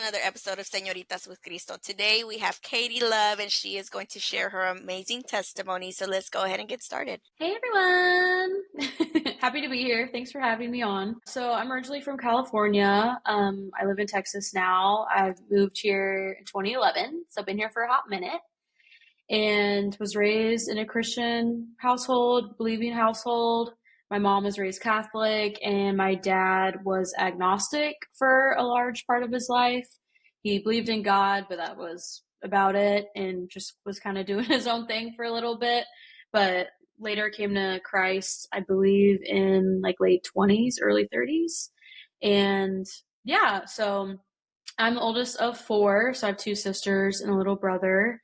another episode of Señoritas with Cristo. Today we have Katie Love, and she is going to share her amazing testimony. So let's go ahead and get started. Hey everyone! Happy to be here. Thanks for having me on. So I'm originally from California. I live in Texas now. I've moved here in 2011, so I've been here for a hot minute, and was raised in a Christian household, believing household. My mom was raised Catholic, and my dad was agnostic for a large part of his life. He believed in God, but that was about it, and just was kind of doing his own thing for a little bit. But later came to Christ, I believe, in like late 20s, early 30s. And yeah, so I'm the oldest of four, so I have two sisters and a little brother,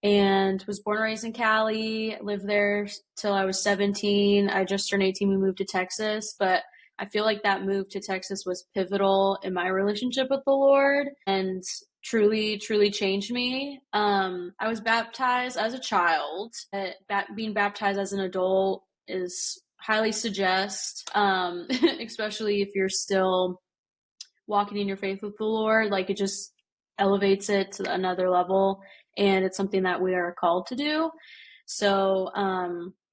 and was born and raised in Cali, lived there till I was 17. I just turned 18, we moved to Texas, but I feel like that move to Texas was pivotal in my relationship with the Lord and truly, truly changed me. I was baptized as a child. Being baptized as an adult is highly suggest, especially if you're still walking in your faith with the Lord. Like, it just elevates it to another level, and it's something that we are called to do. So,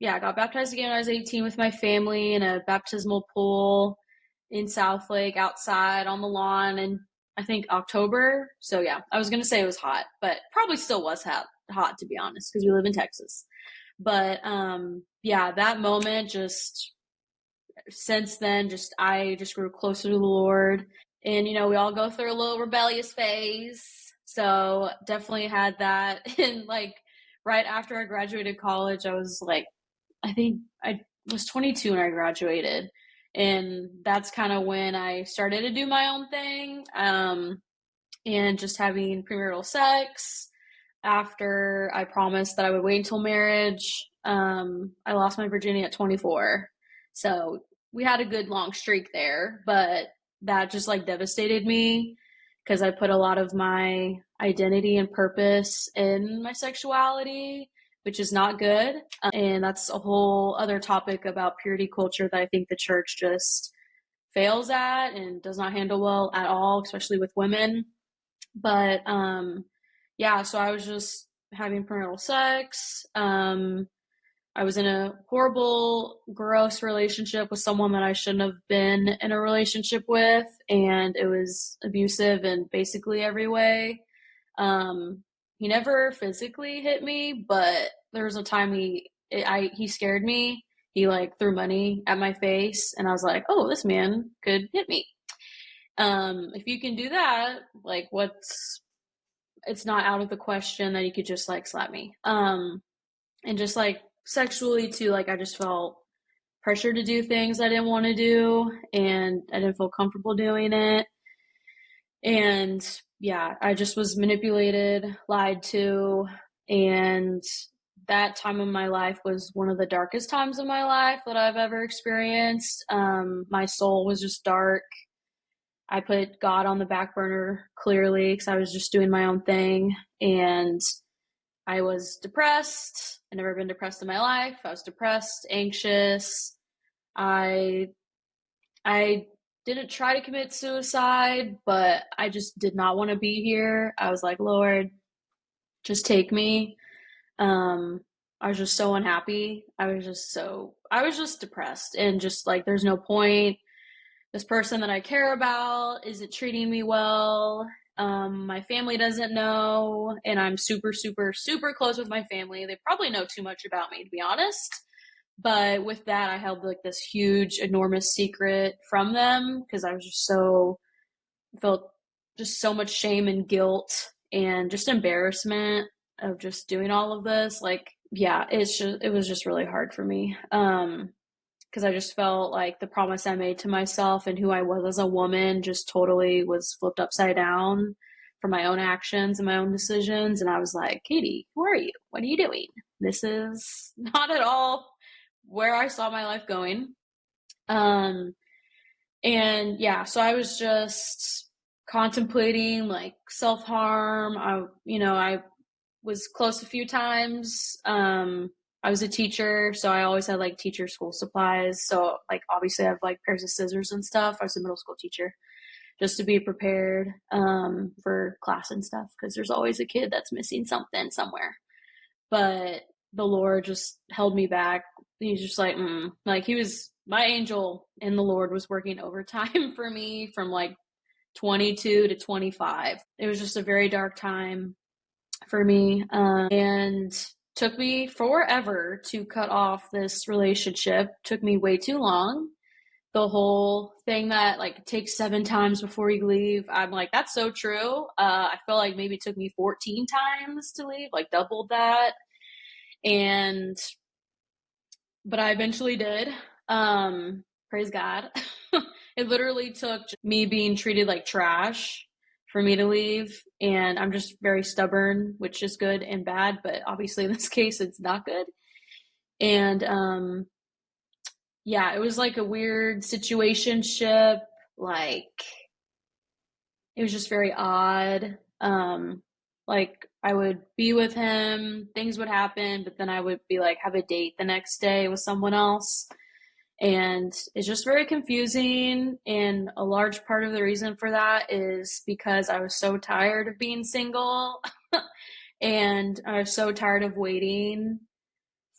I got baptized again when I was 18 with my family in a baptismal pool in Southlake outside on the lawn in, I think, October. So yeah, I was going to say it was hot, but probably still was hot to be honest, because we live in Texas. But that moment, just since then, I just grew closer to the Lord. And, we all go through a little rebellious phase. So definitely had that. And like right after I graduated college, I was like, I think I was 22 when I graduated. And that's kind of when I started to do my own thing. And just having premarital sex after I promised that I would wait until marriage. I lost my virginity at 24. So we had a good long streak there, but that just like devastated me because I put a lot of my identity and purpose in my sexuality, which is not good. And that's a whole other topic about purity culture that I think the church just fails at and does not handle well at all, especially with women. But so I was just having premarital sex. I was in a horrible, gross relationship with someone that I shouldn't have been in a relationship with, and it was abusive in basically every way. He never physically hit me, but there was a time he scared me. He like threw money at my face, and I was like, "Oh, this man could hit me." If you can do that, like, it's not out of the question that you could just like slap me. And just like sexually too, like I just felt pressure to do things I didn't want to do, and I didn't feel comfortable doing it. And yeah, I just was manipulated, lied to, and that time in my life was one of the darkest times of my life that I've ever experienced. My soul was just dark. I put God on the back burner clearly because I was just doing my own thing, and I was depressed. I'd never been depressed in my life. I was depressed, anxious. I didn't try to commit suicide, but I just did not want to be here. I was like, Lord, just take me. I was just so unhappy. I was just depressed, and just like, there's no point. This person that I care about isn't treating me well. My family doesn't know, and I'm super, super, super close with my family. They probably know too much about me, to be honest. But with that, I held like this huge, enormous secret from them because I was just felt just so much shame and guilt and just embarrassment of just doing all of this. Like, yeah, it was just really hard for me. Because I just felt like the promise I made to myself and who I was as a woman just totally was flipped upside down for my own actions and my own decisions. And I was like, Katie, who are you? What are you doing? This is not at all where I saw my life going. So I was just contemplating like self-harm. I was close a few times. I was a teacher, so I always had like teacher school supplies. So like, obviously I have like pairs of scissors and stuff. I was a middle school teacher. just to be prepared for class and stuff, because there's always a kid that's missing something somewhere. But the Lord just held me back. He's just like he was my angel, and the Lord was working overtime for me from like 22 to 25. It was just a very dark time for me, and took me forever to cut off this relationship. Took me way too long. The whole thing that like takes 7 times before you leave, I'm like, that's so true. I feel like maybe it took me 14 times to leave, like doubled that. And but I eventually did. Praise God. It literally took me being treated like trash for me to leave, and I'm just very stubborn, which is good and bad, but obviously in this case it's not good. And yeah, it was like a weird situationship. Like, it was just very odd. Like, I would be with him, things would happen, but then I would be like, have a date the next day with someone else. And it's just very confusing. And a large part of the reason for that is because I was so tired of being single. And I was so tired of waiting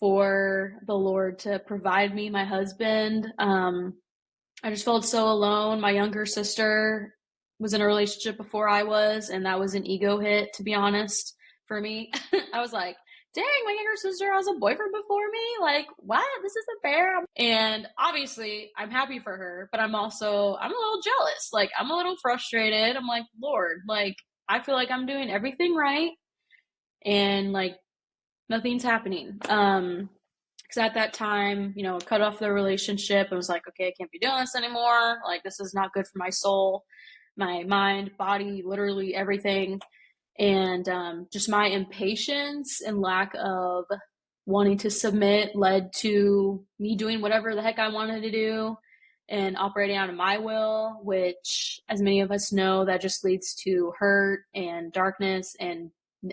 for the Lord to provide me my husband. I just felt so alone. My younger sister was in a relationship before I was, and that was an ego hit, to be honest, for me. I was like, dang, my younger sister has a boyfriend before me? Like, what? This isn't fair. And obviously, I'm happy for her, but I'm a little jealous. Like, I'm a little frustrated. I'm like, Lord, like, I feel like I'm doing everything right, and like, nothing's happening. Because at that time, cut off the relationship. I was like, okay, I can't be doing this anymore. Like, this is not good for my soul, my mind, body, literally everything. And just my impatience and lack of wanting to submit led to me doing whatever the heck I wanted to do and operating out of my will, which, as many of us know, that just leads to hurt and darkness and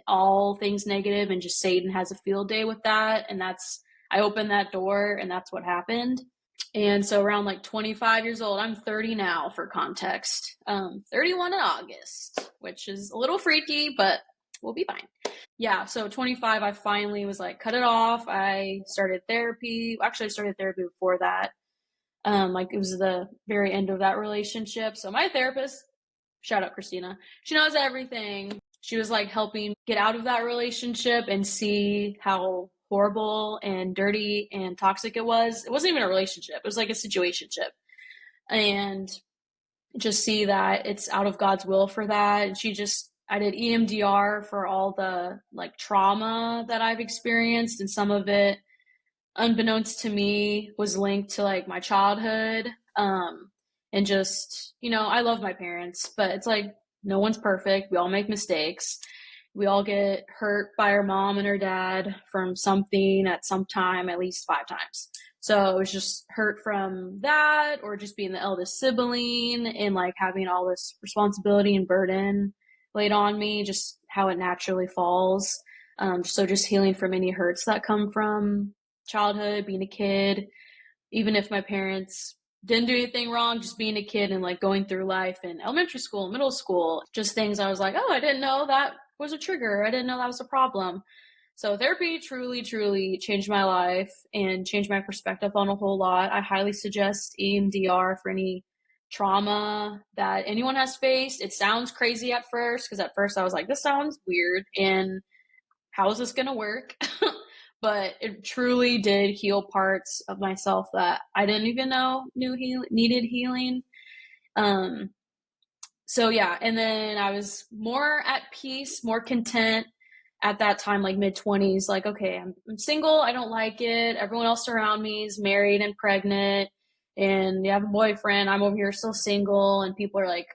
all things negative, and just Satan has a field day with that. And I opened that door, and that's what happened. And so around like 25 years old, I'm 30 now for context, 31 in August, which is a little freaky, but we'll be fine. Yeah, so 25, I finally was like, cut it off. I started therapy. Actually, I started therapy before that. Like, it was the very end of that relationship. So my therapist, shout out Christina, she knows everything. She was like helping get out of that relationship and see how horrible and dirty and toxic it was. It wasn't even a relationship. It was like a situationship. And just see that it's out of God's will for that. And I did EMDR for all the like trauma that I've experienced, and some of it, unbeknownst to me, was linked to like my childhood. And just, I love my parents, but it's like, no one's perfect. We all make mistakes. We all get hurt by our mom and our dad from something at some time, at least 5 times. So it was just hurt from that, or just being the eldest sibling and like having all this responsibility and burden laid on me, just how it naturally falls. So just healing from any hurts that come from childhood, being a kid, even if my parents didn't do anything wrong, just being a kid and like going through life in elementary school, middle school, just things I was like, oh, I didn't know that was a trigger. I didn't know that was a problem. So therapy truly, truly changed my life and changed my perspective on a whole lot. I highly suggest EMDR for any trauma that anyone has faced. It sounds crazy at first, because at first I was like, this sounds weird, and how is this going to work? But it truly did heal parts of myself that I didn't even know needed healing. So yeah, and then I was more at peace, more content at that time, like mid-20s. Like, okay, I'm single, I don't like it. Everyone else around me is married and pregnant, and you have a boyfriend. I'm over here still single, and people are like,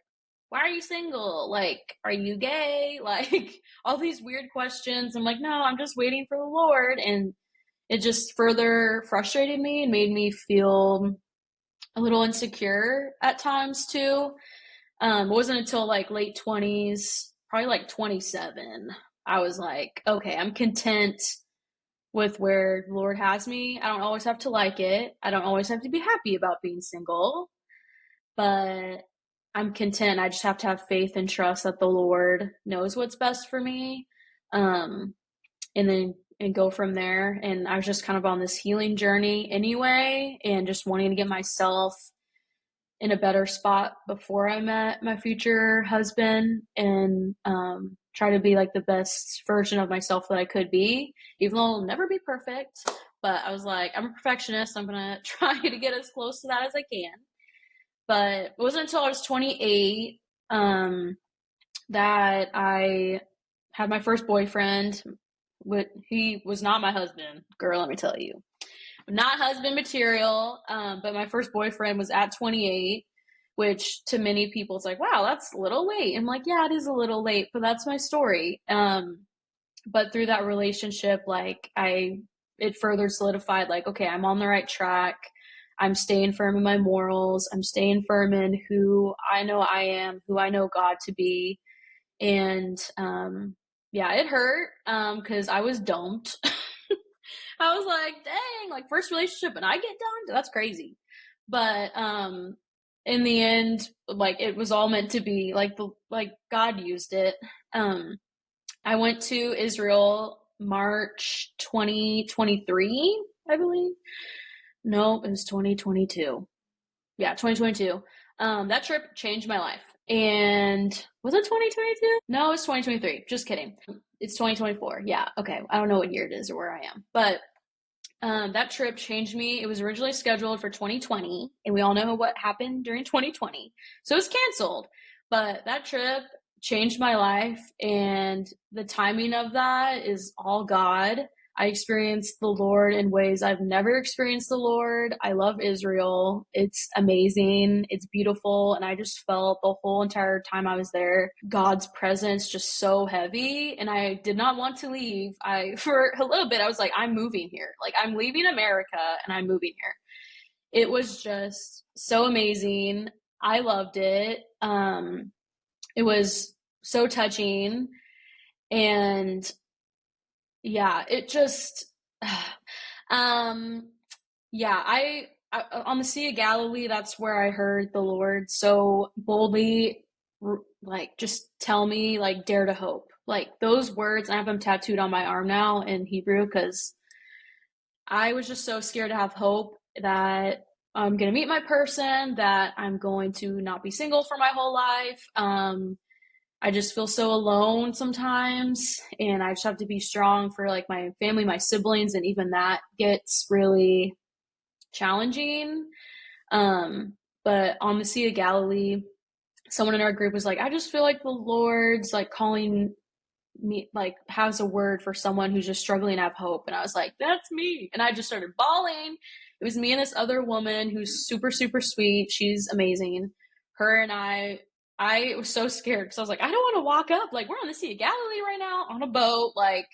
why are you single? Like, are you gay? Like, all these weird questions. I'm like, no, I'm just waiting for the Lord. And it just further frustrated me and made me feel a little insecure at times too. It wasn't until like late 20s, probably like 27, I was like, okay, I'm content with where the Lord has me. I don't always have to like it. I don't always have to be happy about being single, but I'm content. I just have to have faith and trust that the Lord knows what's best for me. Um, and go from there. And I was just kind of on this healing journey anyway, and just wanting to get myself in a better spot before I met my future husband, and try to be like the best version of myself that I could be, even though I'll never be perfect. But I was like, I'm a perfectionist. I'm going to try to get as close to that as I can. But it wasn't until I was 28 that I had my first boyfriend. He was not my husband, girl, let me tell you. Not husband material, but my first boyfriend was at 28, which to many people it's like, wow, that's a little late. I'm like, yeah, it is a little late, but that's my story. But through that relationship, like it further solidified, like, okay, I'm on the right track. I'm staying firm in my morals. I'm staying firm in who I know I am, who I know God to be. And yeah, it hurt because I was dumped. I was like, dang, like first relationship and I get dumped? That's crazy. But in the end, like it was all meant to be. Like God used it. I went to Israel March 2023, I believe. No, it was 2022. Yeah, 2022. That trip changed my life. And was it 2022? No, it's 2023. Just kidding. It's 2024. Yeah, okay. I don't know what year it is or where I am. But that trip changed me. It was originally scheduled for 2020, and we all know what happened during 2020. So it was canceled. But that trip changed my life, and the timing of that is all God. I experienced the Lord in ways I've never experienced the Lord. I love Israel. It's amazing. It's beautiful. And I just felt the whole entire time I was there, God's presence just so heavy. And I did not want to leave. For a little bit, I was like, I'm moving here. Like, I'm leaving America and I'm moving here. It was just so amazing. I loved it. It was so touching. And yeah, it just, yeah, I on the Sea of Galilee, that's where I heard the Lord so boldly, like, just tell me, like, dare to hope. Like, those words, I have them tattooed on my arm now in Hebrew because I was just so scared to have hope that I'm going to meet my person, that I'm going to not be single for my whole life. I just feel so alone sometimes, and I just have to be strong for like my family, my siblings, and even that gets really challenging. But on the Sea of Galilee, someone in our group was like, I just feel like the Lord's like calling me, like has a word for someone who's just struggling to have hope. And I was like, that's me. And I just started bawling. It was me and this other woman who's super, super sweet. She's amazing. Her and I was so scared because I was like, I don't want to walk up. Like, we're on the Sea of Galilee right now on a boat. Like,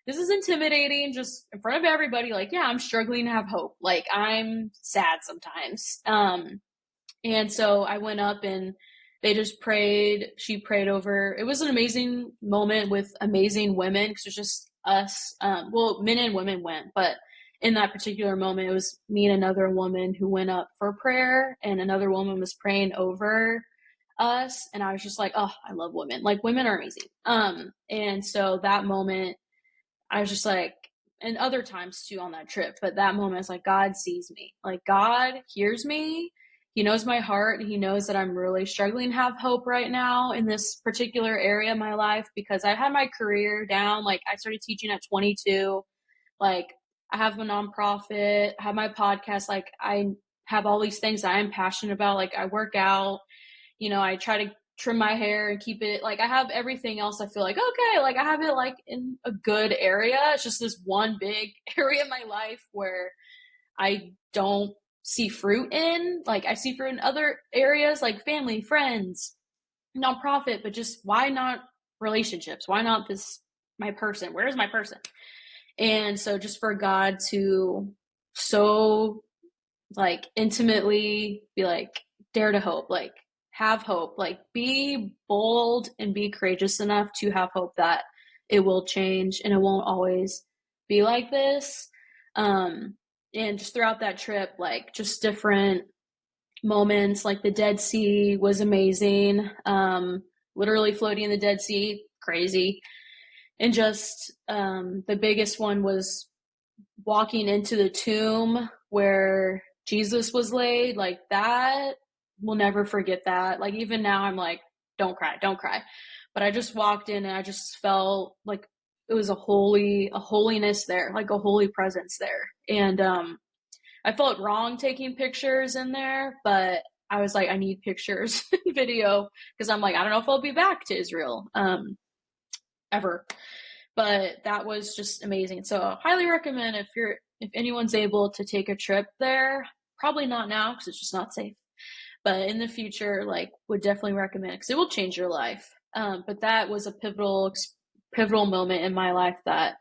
this is intimidating just in front of everybody. Like, yeah, I'm struggling to have hope. Like, I'm sad sometimes. And so I went up and they just prayed. She prayed over. It was an amazing moment with amazing women because it was just us. Well, men and women went, but in that particular moment, it was me and another woman who went up for prayer, and another woman was praying over us. And I was just like, oh, I love women. Like, women are amazing. And so that moment, I was just like, and other times too on that trip, but that moment is like, God sees me. Like, God hears me. He knows my heart. He knows that I'm really struggling to have hope right now in this particular area of my life because I had my career down. Like, I started teaching at 22. Like, I have a nonprofit, I have my podcast. Like, I have all these things that I'm passionate about. Like, I work out, I try to trim my hair and keep it, like, I have everything else. I feel like, okay, like I have it like in a good area. It's just this one big area of my life where I don't see fruit in. Like, I see fruit in other areas like family, friends, nonprofit, but just why not relationships? Why not my person? Where's my person? And so just for God to so like intimately be like, dare to hope, like have hope, like be bold and be courageous enough to have hope that it will change and it won't always be like this. And just throughout that trip, like just different moments, like the Dead Sea was amazing. Literally floating in the Dead Sea, crazy. And just the biggest one was walking into the tomb where Jesus was laid. Like that, we'll never forget that. Like even now, I'm like, don't cry, don't cry. But I just walked in and I just felt like it was a holiness there, like a holy presence there. And I felt wrong taking pictures in there, but I was like, I need pictures and video because I'm like, I don't know if I'll be back to Israel ever. But that was just amazing. So I highly recommend if anyone's able to take a trip there, probably not now because it's just not safe. But in the future, like would definitely recommend it because it will change your life. But that was a pivotal moment in my life that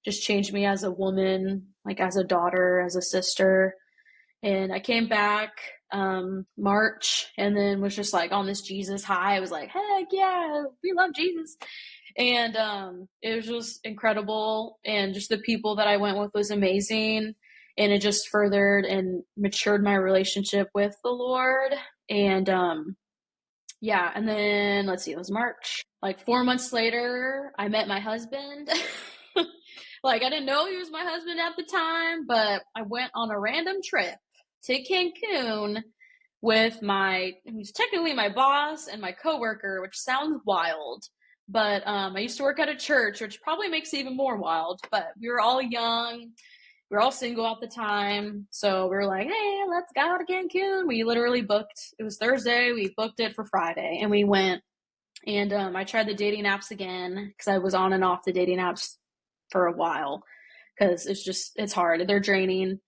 just changed me as a woman, like as a daughter, as a sister. And I came back March and then was just like on this Jesus high. I was like, heck yeah, we love Jesus. And it was just incredible. And just the people that I went with was amazing. And it just furthered and matured my relationship with the Lord. And yeah, and then let's see, it was March. Like 4 months later, I met my husband. Like I didn't know he was my husband at the time, but I went on a random trip to Cancun with who's technically my boss and my coworker, which sounds wild. But I used to work at a church, which probably makes it even more wild. But we were all young. We were all single at the time. So we were like, hey, let's go to Cancun. We literally booked, it was Thursday. We booked it for Friday and we went. And I tried the dating apps again because I was on and off the dating apps for a while because it's hard. They're draining.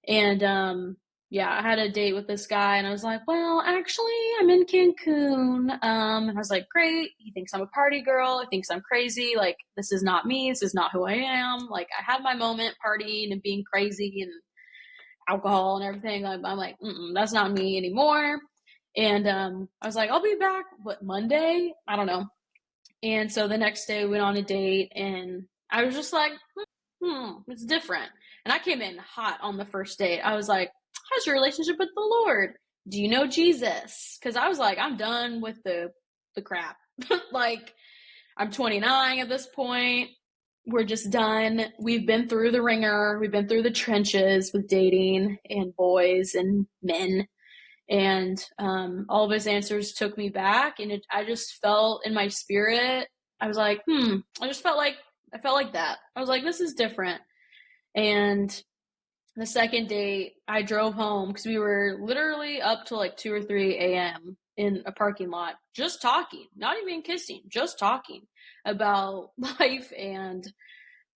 And yeah, I had a date with this guy and I was like, well, actually, I'm in Cancun. And I was like, great. He thinks I'm a party girl. He thinks I'm crazy. Like, this is not me. This is not who I am. Like, I had my moment partying and being crazy and alcohol and everything. I'm like, that's not me anymore. And I was like, I'll be back, Monday? I don't know. And so the next day we went on a date and I was just like, it's different. And I came in hot on the first date. I was like, how's your relationship with the Lord? Do you know Jesus? Because I was like, I'm done with the crap. Like, I'm 29 at this point. We're just done. We've been through the ringer. We've been through the trenches with dating and boys and men. And all of his answers took me back. And I just felt in my spirit, I was like, I felt like that. I was like, this is different. And the second date, I drove home because we were literally up till like 2 or 3 a.m. in a parking lot, just talking, not even kissing, just talking about life and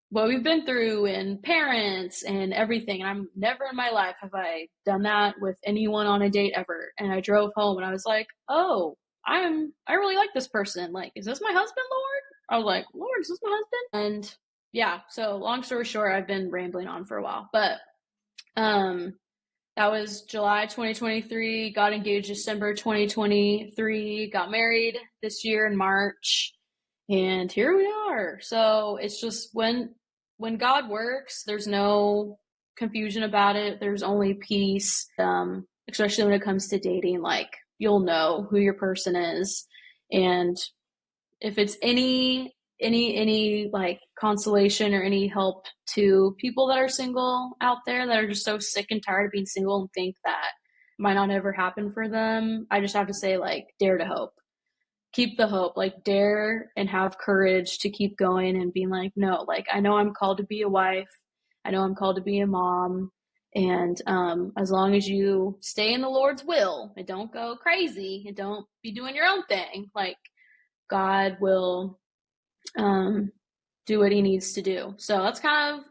what we've been through and parents and everything. And I'm never in my life have I done that with anyone on a date ever. And I drove home and I was like, oh, I really like this person. Like, is this my husband, Lord? I was like, Lord, is this my husband? And yeah, so long story short, I've been rambling on for a while, but that was July 2023, got engaged December 2023, got married this year in March, and here we are. So it's just when God works, there's no confusion about it. There's only peace, especially when it comes to dating. Like, you'll know who your person is. And if it's any like consolation or any help to people that are single out there that are just so sick and tired of being single and think that might not ever happen for them, I just have to say, like, dare to hope. Keep the hope, like dare and have courage to keep going and being like, no, like I know I'm called to be a wife. I know I'm called to be a mom. And as long as you stay in the Lord's will and don't go crazy and don't be doing your own thing, like God will do what he needs to do. So that's kind of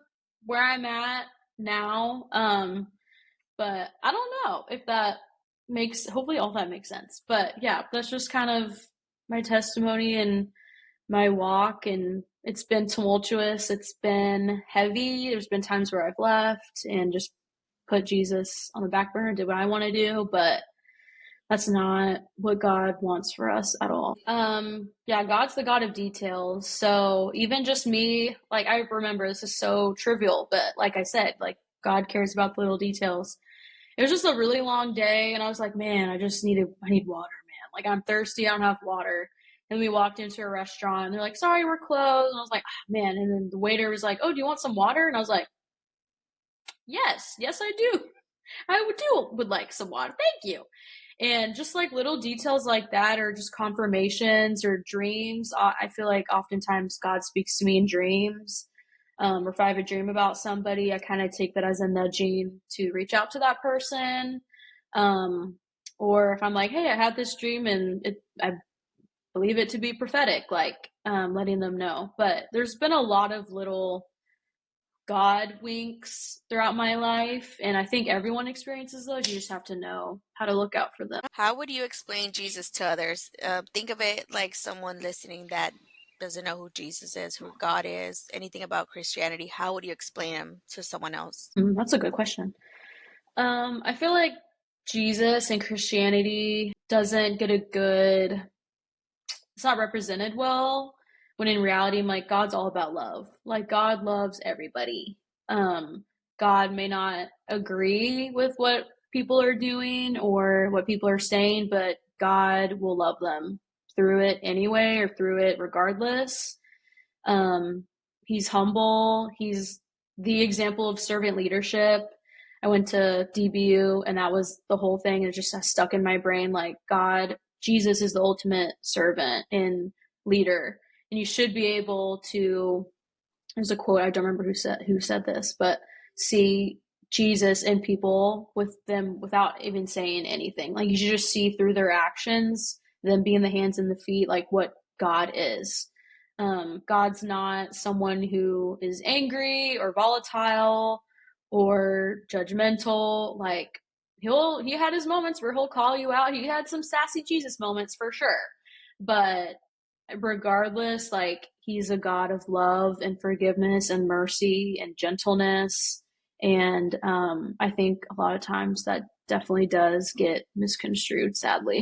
where I'm at now. But I don't know if that hopefully all that makes sense. But yeah, that's just kind of my testimony and my walk. And it's been tumultuous. It's been heavy. There's been times where I've left and just put Jesus on the back burner, did what I want to do, but that's not what God wants for us at all. Yeah, God's the God of details. So even just me, like, I remember this is so trivial, but like I said, like, God cares about the little details. It was just a really long day, and I was like, man, I need water, man. Like, I'm thirsty, I don't have water. And we walked into a restaurant, and they're like, sorry, we're closed. And I was like, ah, man. And then the waiter was like, oh, do you want some water? And I was like, yes, I do. Would like some water. Thank you. And just like little details like that, or just confirmations or dreams. I feel like oftentimes God speaks to me in dreams. Or if I have a dream about somebody, I kind of take that as a nudging to reach out to that person. Um, or if I'm like, hey, I had this dream and I believe it to be prophetic, like letting them know. But there's been a lot of little God winks throughout my life, and I think everyone experiences those. You just have to know how to look out for them. How would you explain Jesus to others? Think of it like someone listening that doesn't know who Jesus is, who God is, anything about Christianity. How would you explain him to someone else? That's a good question. I feel like Jesus and Christianity doesn't get a good, it's not represented well, when in reality, I'm like, God's all about love. Like, God loves everybody. God may not agree with what people are doing or what people are saying, but God will love them through it anyway, or through it regardless. Um, he's humble. He's the example of servant leadership. I went to DBU, and that was the whole thing. It just stuck in my brain, like, Jesus is the ultimate servant and leader. And you should be able to, there's a quote, I don't remember who said this, but see Jesus in people with them without even saying anything. Like, you should just see through their actions, them being the hands and the feet, like what God is. God's not someone who is angry or volatile or judgmental. Like, he had his moments where he'll call you out. He had some sassy Jesus moments for sure. But regardless, like, he's a God of love and forgiveness and mercy and gentleness. And I think a lot of times that definitely does get misconstrued, sadly.